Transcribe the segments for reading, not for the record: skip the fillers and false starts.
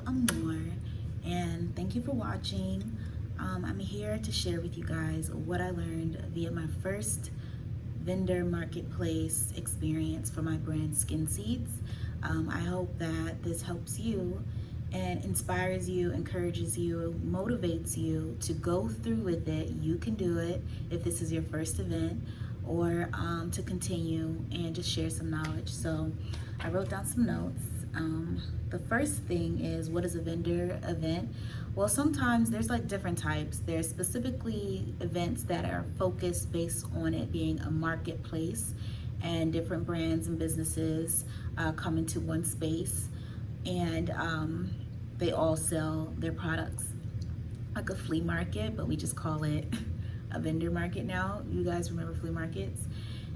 Amor, and thank you for watching. I'm here to share with you guys what I learned via my first vendor marketplace experience for my brand Skin Seeds. I hope that this helps you and inspires you, encourages you, motivates you to go through with it. You can do it if this is your first event, or to continue and just share some knowledge. So I wrote down some notes. The first thing is, what is a vendor event? Well, sometimes there's like different types. There's specifically events that are focused based on it being a marketplace and different brands and businesses come into one space, and they all sell their products, like a flea market, but we just call it a vendor market now. You guys remember flea markets?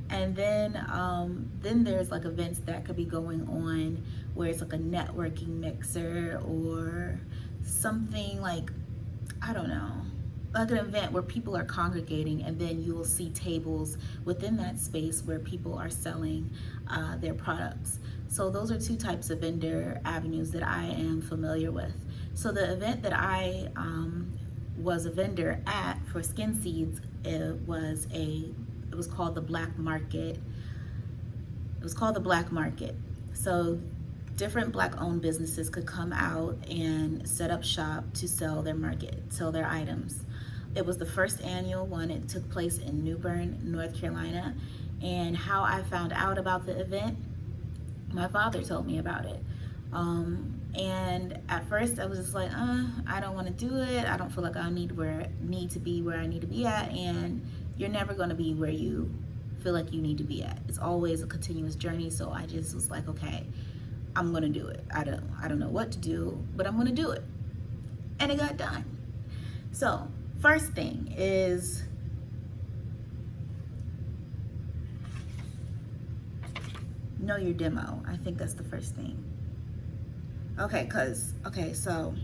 And then there's like events that could be going on where it's like a networking mixer or something like, I don't know, like an event where people are congregating, and then you will see tables within that space where people are selling their products. So those are two types of vendor avenues that I am familiar with. So the event that I was a vendor at for Skin Seeds, it was called the Black Market. It was called the Black Market. So different Black-owned businesses could come out and set up shop to sell their items. It was the first annual one. It took place in New Bern, North Carolina. And how I found out about the event, my father told me about it. And at first I was just like, I don't want to do it. I don't feel like I need to be where I need to be at. And you're never going to be where you feel like you need to be at. It's always a continuous journey. So I just was like, okay, I'm going to do it. I don't know what to do, but I'm going to do it. And it got done. So first thing is, know your demo. I think that's the first thing. So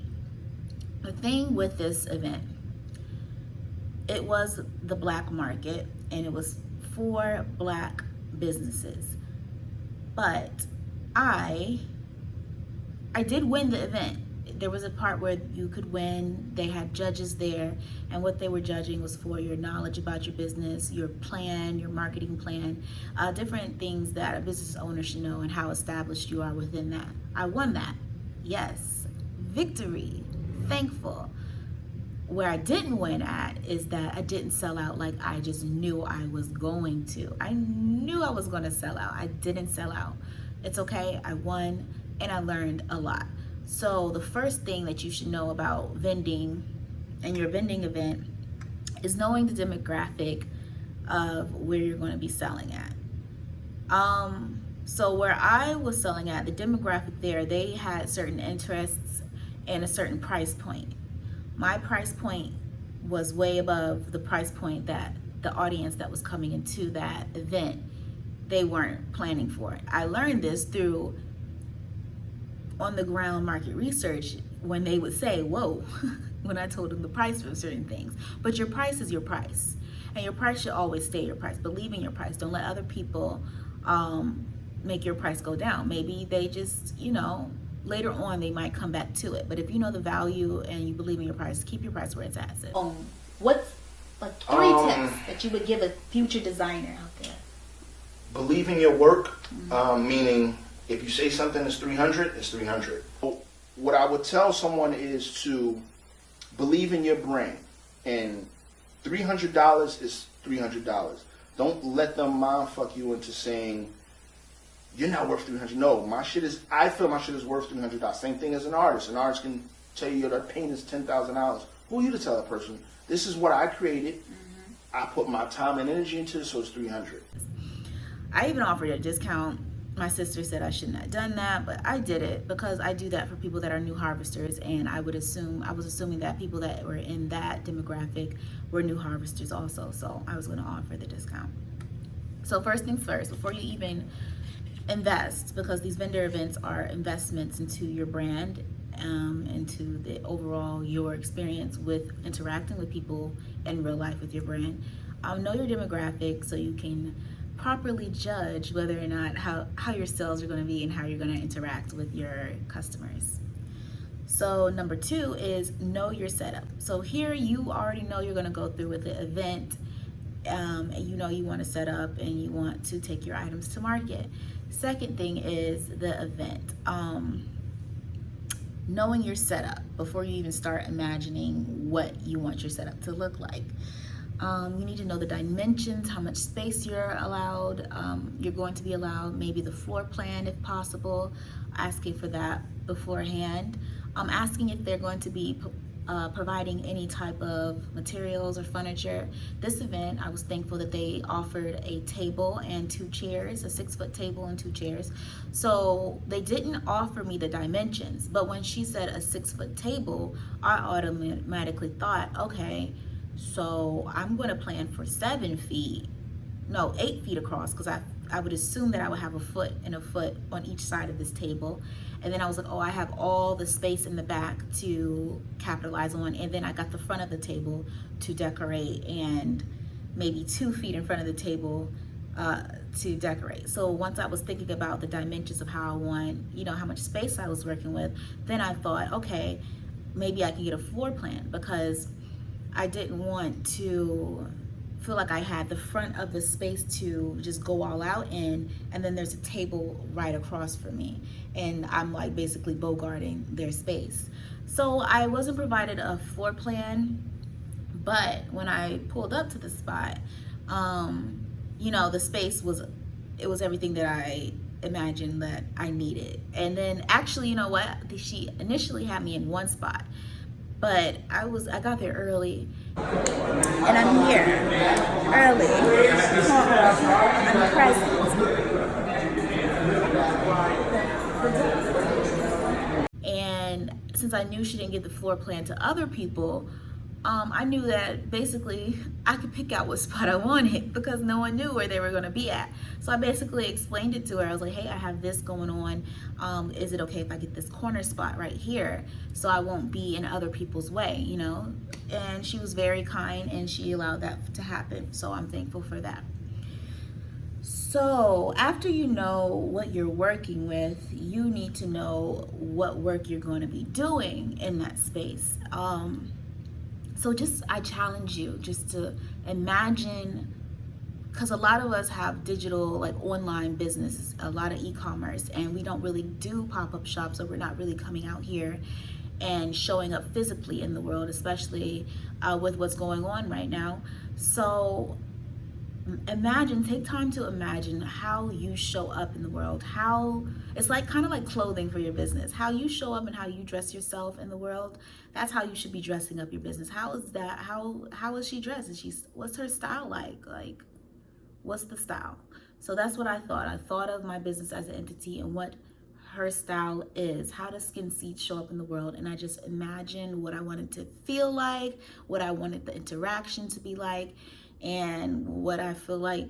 the thing with this event, it was the Black Market, and it was for Black businesses. But I did win the event. There was a part where you could win. They had judges there, and what they were judging was for your knowledge about your business, your plan, your marketing plan, different things that a business owner should know and how established you are within that. I won that. Yes, victory, thankful. Where I didn't win at is that I didn't sell out like I just knew I was going to. I knew I was going to sell out. I didn't sell out. It's okay. I won, and I learned a lot. So the first thing that you should know about vending and your vending event is knowing the demographic of where you're going to be selling at. So where I was selling at, the demographic there, they had certain interests and a certain price point. My price point was way above the price point that the audience that was coming into that event, they weren't planning for it. I learned this through on the ground market research, when they would say, whoa, when I told them the price for certain things. But your price is your price, and your price should always stay your price. Believe in your price. Don't let other people make your price go down. Maybe they just, later on they might come back to it. But if you know the value and you believe in your price, keep your price where it's at. What's like 3 tips that you would give a future designer out there? Believe in your work, meaning if you say something is 300, it's 300. What I would tell someone is to believe in your brand, and $300 is $300. Don't let them mind fuck you into saying you're not worth $300. No, I feel my shit is worth $300. Same thing as an artist. An artist can tell you their paint is $10,000. Who are you to tell that person? This is what I created. Mm-hmm. I put my time and energy into it, so it's $300. I even offered a discount. My sister said I shouldn't have done that, but I did it because I do that for people that are new harvesters, and I was assuming that people that were in that demographic were new harvesters also, so I was going to offer the discount. So first things first, before you even invest, because these vendor events are investments into your brand, into the overall your experience with interacting with people in real life with your brand. Know your demographic so you can properly judge whether or not how your sales are going to be and how you're going to interact with your customers. So number 2 is know your setup. So here you already know you're going to go through with the event, and you know you want to set up and you want to take your items to market. Second thing is the event. Knowing your setup before you even start imagining what you want your setup to look like. You need to know the dimensions, how much space you're allowed, you're going to be allowed, maybe the floor plan if possible, asking for that beforehand. Asking if they're going to be providing any type of materials or furniture. This event, I was thankful that they offered a table and 2 chairs, a 6-foot table and 2 chairs. So they didn't offer me the dimensions, but when she said a 6-foot table, I automatically thought, okay, so I'm going to plan for 8 feet across, because I would assume that I would have a foot and a foot on each side of this table. And then I was like, oh, I have all the space in the back to capitalize on. And then I got the front of the table to decorate, and maybe 2 feet in front of the table to decorate. So once I was thinking about the dimensions of how I want, how much space I was working with, then I thought, okay, maybe I could get a floor plan, because I didn't want to feel like I had the front of the space to just go all out in, and then there's a table right across from me, and I'm like basically bogarting their space. So I wasn't provided a floor plan, but when I pulled up to the spot, the space was everything that I imagined that I needed. And then actually, you know what? She initially had me in one spot, but I got there early, and I'm here early. I'm present. And since I knew she didn't give the floor plan to other people, I knew that basically I could pick out what spot I wanted, because no one knew where they were going to be at. So I basically explained it to her. I was like, hey, I have this going on. Is it okay if I get this corner spot right here, so I won't be in other people's way, And she was very kind, and she allowed that to happen. So I'm thankful for that. So after you know what you're working with, you need to know what work you're going to be doing in that space. So I challenge you just to imagine, because a lot of us have digital, like online businesses, a lot of e-commerce, and we don't really do pop-up shops, or we're not really coming out here and showing up physically in the world, especially with what's going on right now. So take time to imagine how you show up in the world. How it's like kind of like clothing for your business. How you show up and how you dress yourself in the world, that's how you should be dressing up your business. How is that? How is she dressed? What's her style like? Like, what's the style? So that's what I thought. I thought of my business as an entity and what her style is. How does Skin Seeds show up in the world? And I just imagined what I wanted to feel like, what I wanted the interaction to be like, and what I feel like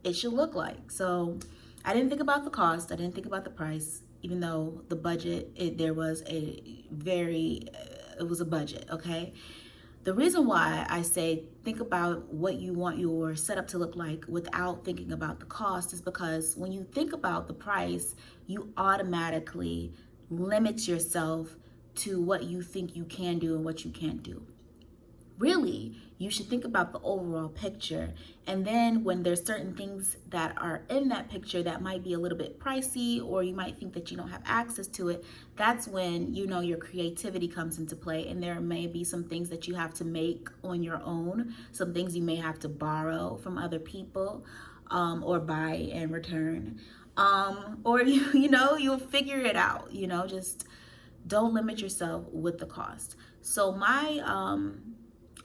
it should look like. So I didn't think about the cost. I didn't think about the price, even though the budget, it was a budget, okay? The reason why I say think about what you want your setup to look like without thinking about the cost is because when you think about the price, you automatically limit yourself to what you think you can do and what you can't do. Really, you should think about the overall picture. And then when there's certain things that are in that picture that might be a little bit pricey, or you might think that you don't have access to it, that's when your creativity comes into play. And there may be some things that you have to make on your own, some things you may have to borrow from other people, or buy and return. Or you'll figure it out. Just don't limit yourself with the cost. So my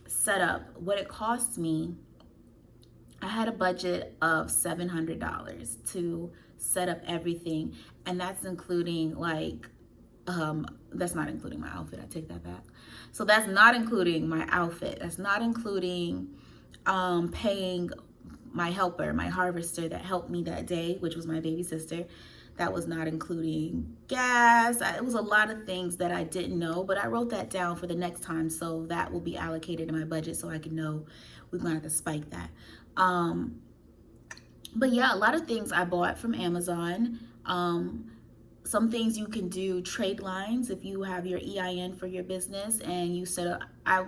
setup, what it cost me, I had a budget of $700 to set up everything, and that's including that's not including my outfit. I take that back. So that's not including my outfit. That's not including paying my helper, my harvester that helped me that day, which was my baby sister. That was not including gas. It was a lot of things that I didn't know, but I wrote that down for the next time, so that will be allocated in my budget so I can know we're gonna have to spike that. But yeah, a lot of things I bought from Amazon. some things you can do trade lines if you have your EIN for your business and you set up. I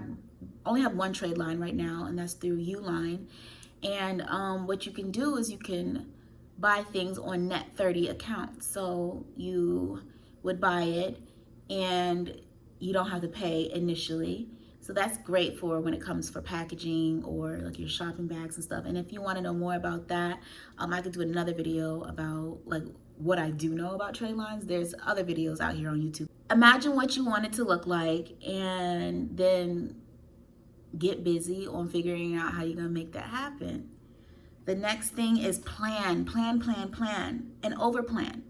only have one trade line right now, and that's through Uline. And what you can do is you can buy things on net 30 accounts. So you would buy it and you don't have to pay initially. So that's great for when it comes for packaging or like your shopping bags and stuff. And if you want to know more about that, I could do another video about like what I do know about trade lines. There's other videos out here on YouTube. Imagine what you want it to look like and then get busy on figuring out how you're gonna make that happen. The next thing is plan, and over plan.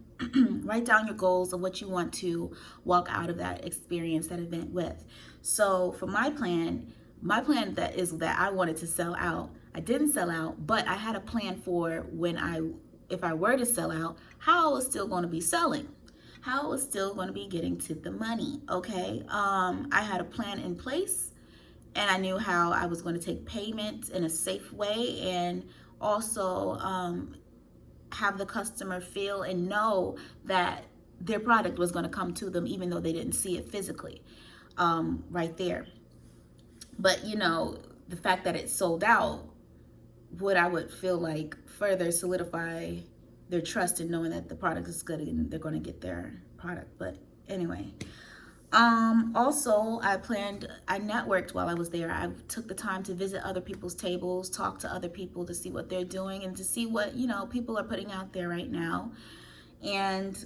Write down your goals of what you want to walk out of that experience, that event with. So for my plan that is that I wanted to sell out. I didn't sell out, but I had a plan for if I were to sell out, how I was still going to be selling, how I was still going to be getting to the money. Okay, I had a plan in place, and I knew how I was going to take payment in a safe way, and also have the customer feel and know that their product was going to come to them even though they didn't see it physically right there. But you know, the fact that it sold out, I would feel like further solidify their trust in knowing that the product is good and they're going to get their product. But anyway, also I networked while I was there. I took the time to visit other people's tables, talk to other people to see what they're doing and to see what, you know, people are putting out there right now. And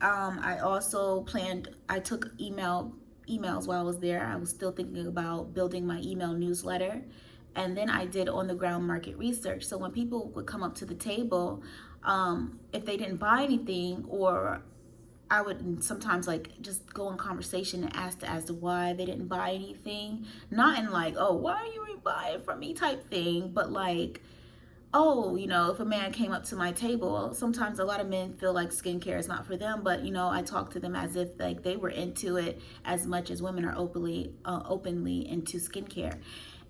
I also I took emails while I was there. I was still thinking about building my email newsletter. And then I did on the ground market research. So when people would come up to the table, if they didn't buy anything, or I would sometimes like just go in conversation and ask as to why they didn't buy anything. Not in like, oh, why are you buying from me type thing, but like, oh, you know, if a man came up to my table, sometimes a lot of men feel like skincare is not for them, but you know, I talk to them as if like they were into it as much as women are openly into skincare.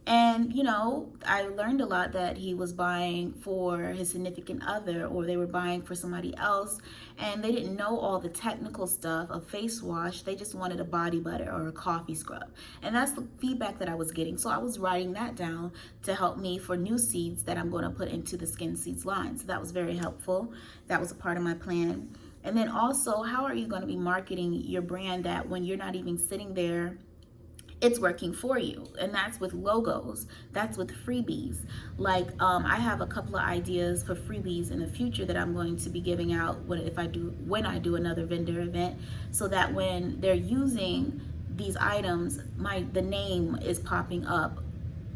And, you know, I learned a lot that he was buying for his significant other, or they were buying for somebody else, and they didn't know all the technical stuff of face wash. They just wanted a body butter or a coffee scrub. And that's the feedback that I was getting. So I was writing that down to help me for new seeds that I'm going to put into the Skin Seeds line. So that was very helpful. That was a part of my plan. And then also, how are you going to be marketing your brand that when you're not even sitting there, it's working for you? And that's with logos, that's with freebies. Like I have a couple of ideas for freebies in the future that I'm going to be giving out when I do another vendor event, so that when they're using these items, the name is popping up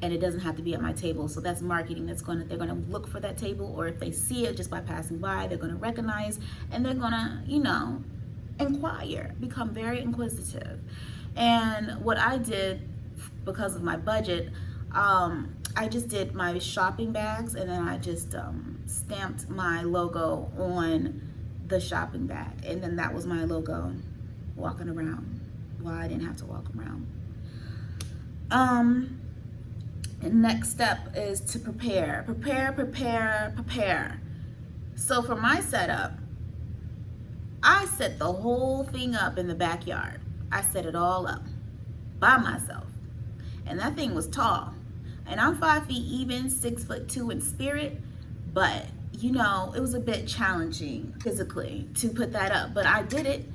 and it doesn't have to be at my table. So that's marketing. They're gonna look for that table, or if they see it just by passing by, they're gonna recognize, and they're gonna, you know, inquire, become very inquisitive. And what I did, because of my budget, I just did my shopping bags, and then I just stamped my logo on the shopping bag, and then that was my logo walking around. Well, I didn't have to walk around. And next step is to prepare. So for my setup, I set the whole thing up in the backyard. I set it all up by myself. And that thing was tall. And I'm 5 feet even, 6'2" in spirit. But, you know, it was a bit challenging physically to put that up. But I did it.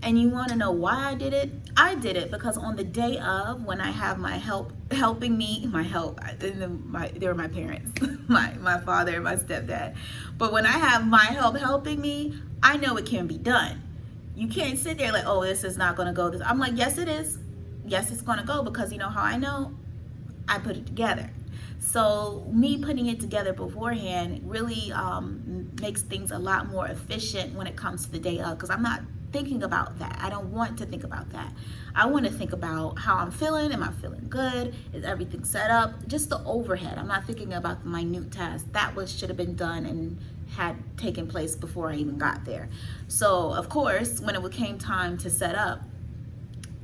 And you want to know why I did it? I did it because on the day of, when I have my help helping me, they were my parents, my father and my stepdad. But when I have my help helping me, I know it can be done. You can't sit there like, oh, this is not going to go. I'm like, yes, it is. Yes, it's going to go, because you know how I know? I put it together. So me putting it together beforehand really makes things a lot more efficient when it comes to the day of, because I'm not thinking about that. I don't want to think about that. I want to think about how I'm feeling. Am I feeling good? Is everything set up? Just the overhead. I'm not thinking about the minute tasks. That should have been done and had taken place before I even got there. So of course, when it came time to set up,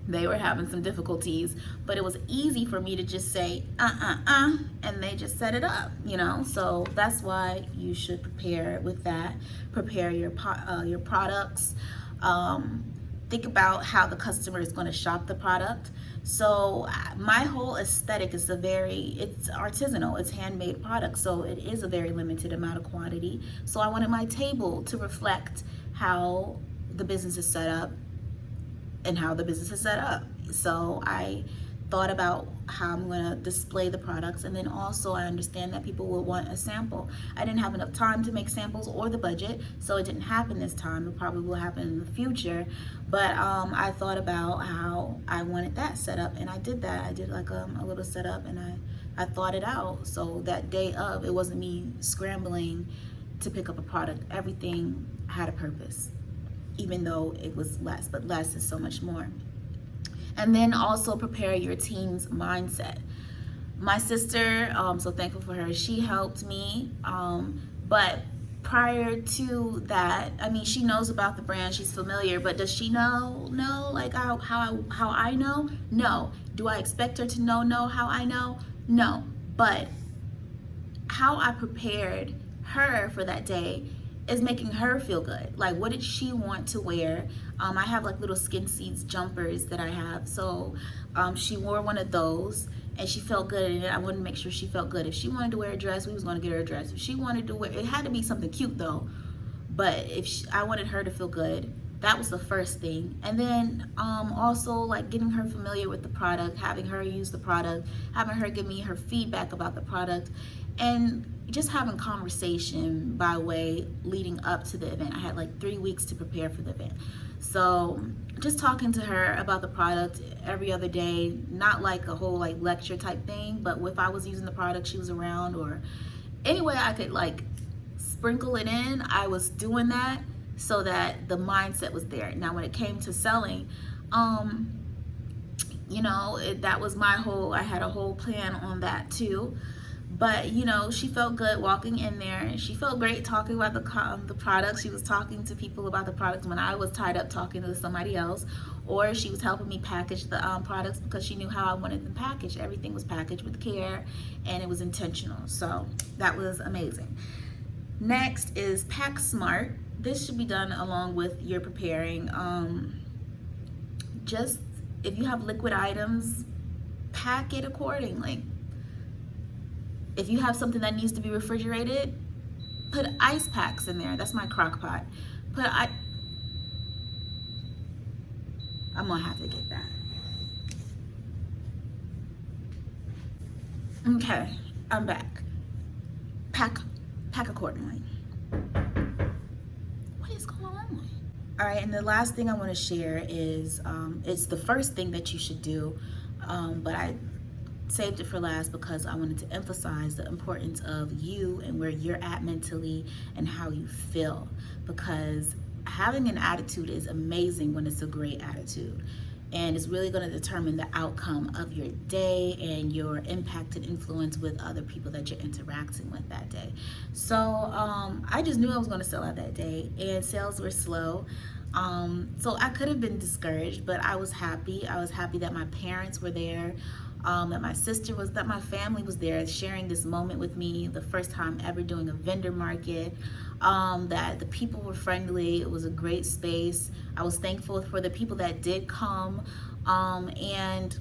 They were having some difficulties, but it was easy for me to just say and they just set it up, so that's why you should prepare with that. Prepare your products. Think about how the customer is going to shop the product. So my whole aesthetic is it's artisanal, it's handmade product, so it is a very limited amount of quantity. So I wanted my table to reflect how the business is set up and how the business is set up. So I thought about how I'm going to display the products, and then also I understand that people will want a sample. I didn't have enough time to make samples or the budget, so it didn't happen this time. It probably will happen in the future, but I thought about how I wanted that set up, and I did that. I did like a little setup, and I thought it out. So that day of, it wasn't me scrambling to pick up a product. Everything had a purpose, even though it was less, but less is so much more. And then also prepare your team's mindset. My sister, so thankful for her, she helped me. But prior to that, I mean, she knows about the brand, she's familiar, but does she know like how I know? No. Do I expect her to know how I know? No. But how I prepared her for that day is making her feel good. Like, what did she want to wear? I have like little Skin Seeds jumpers that I have. So she wore one of those and she felt good in it. I wanted to make sure she felt good. If she wanted to wear a dress, we was going to get her a dress. If she wanted to wear, it had to be something cute though. But I wanted her to feel good. That was the first thing. And then also like getting her familiar with the product, having her use the product, having her give me her feedback about the product, and just having conversation by way leading up to the event. I had like 3 weeks to prepare for the event. So just talking to her about the product every other day, not like a whole like lecture type thing, but if I was using the product, she was around, or any way I could like sprinkle it in, I was doing that so that the mindset was there. Now when it came to selling, that was I had a whole plan on that too. But she felt good walking in there. She felt great talking about the products. She was talking to people about the products when I was tied up talking to somebody else, or she was helping me package the products because she knew how I wanted them packaged. Everything was packaged with care and it was intentional. So that was amazing. Next is pack smart. This should be done along with your preparing. Just if you have liquid items, pack it accordingly. If you have something that needs to be refrigerated, put ice packs in there. That's my crock pot. I'm gonna have to get that. Okay, I'm back. Pack accordingly. What is going on? All right, and the last thing I want to share is it's the first thing that you should do, but I saved it for last because I wanted to emphasize the importance of you and where you're at mentally and how you feel, because having an attitude is amazing when it's a great attitude, and it's really going to determine the outcome of your day and your impact and influence with other people that you're interacting with that day. So I just knew I was going to sell out that day, and sales were slow. So I could have been discouraged, but I was happy. I was happy that my parents were there, that my sister was, that my family was there sharing this moment with me, the first time ever doing a vendor market, that the people were friendly. It was a great space. I was thankful for the people that did come, and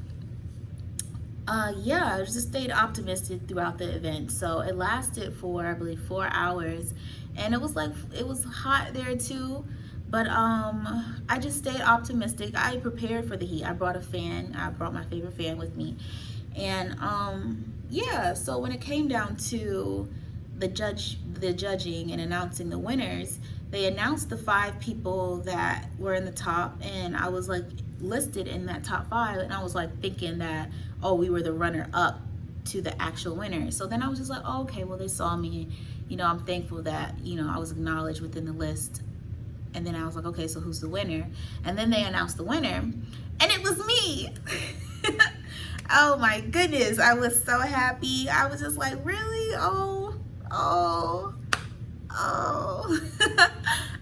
I just stayed optimistic throughout the event. So it lasted for, I believe, 4 hours, and it was hot there too. But I just stayed optimistic. I prepared for the heat. I brought a fan. I brought my favorite fan with me. And so when it came down to the judging and announcing the winners, they announced the 5 people that were in the top, and I was like listed in that top 5, and I was like thinking that, oh, we were the runner up to the actual winner. So then I was just like, oh, okay, well, they saw me. I'm thankful that I was acknowledged within the list. And then I was like, okay, so who's the winner? And then they announced the winner, and it was me. Oh my goodness, I was so happy. I was just like, really? Oh.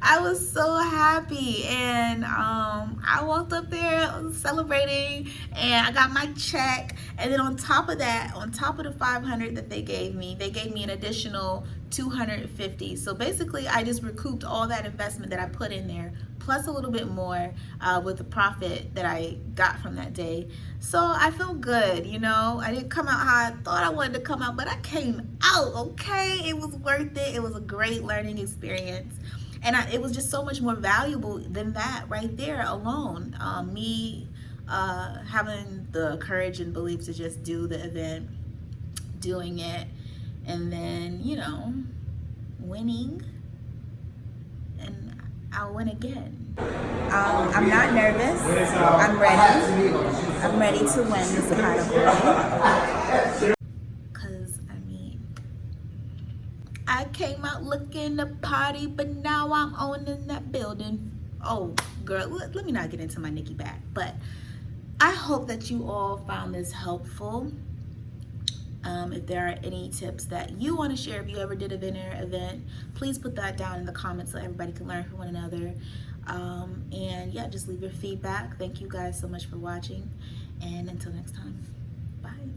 I was so happy, and I walked up there celebrating, and I got my check. And then on top of that, on top of the 500 that they gave me an additional 250. So basically, I just recouped all that investment that I put in there, plus a little bit more with the profit that I got from that day. So I feel good, you know. I didn't come out how I thought I wanted to come out, but I came out, okay? It was worth it. It was a great learning experience. And it was just so much more valuable than that right there alone. Me having the courage and belief to just do the event, doing it, and then, you know, winning, and I'll win again. I'm not nervous. I'm ready. I'm ready to win this category. Because, I mean, I came out looking to party, but now I'm owning that building. Oh, girl, let me not get into my Nikki back. But I hope that you all found this helpful. If there are any tips that you want to share, if you ever did a vendor event, please put that down in the comments so everybody can learn from one another. And yeah, just leave your feedback. Thank you guys so much for watching. And until next time, bye.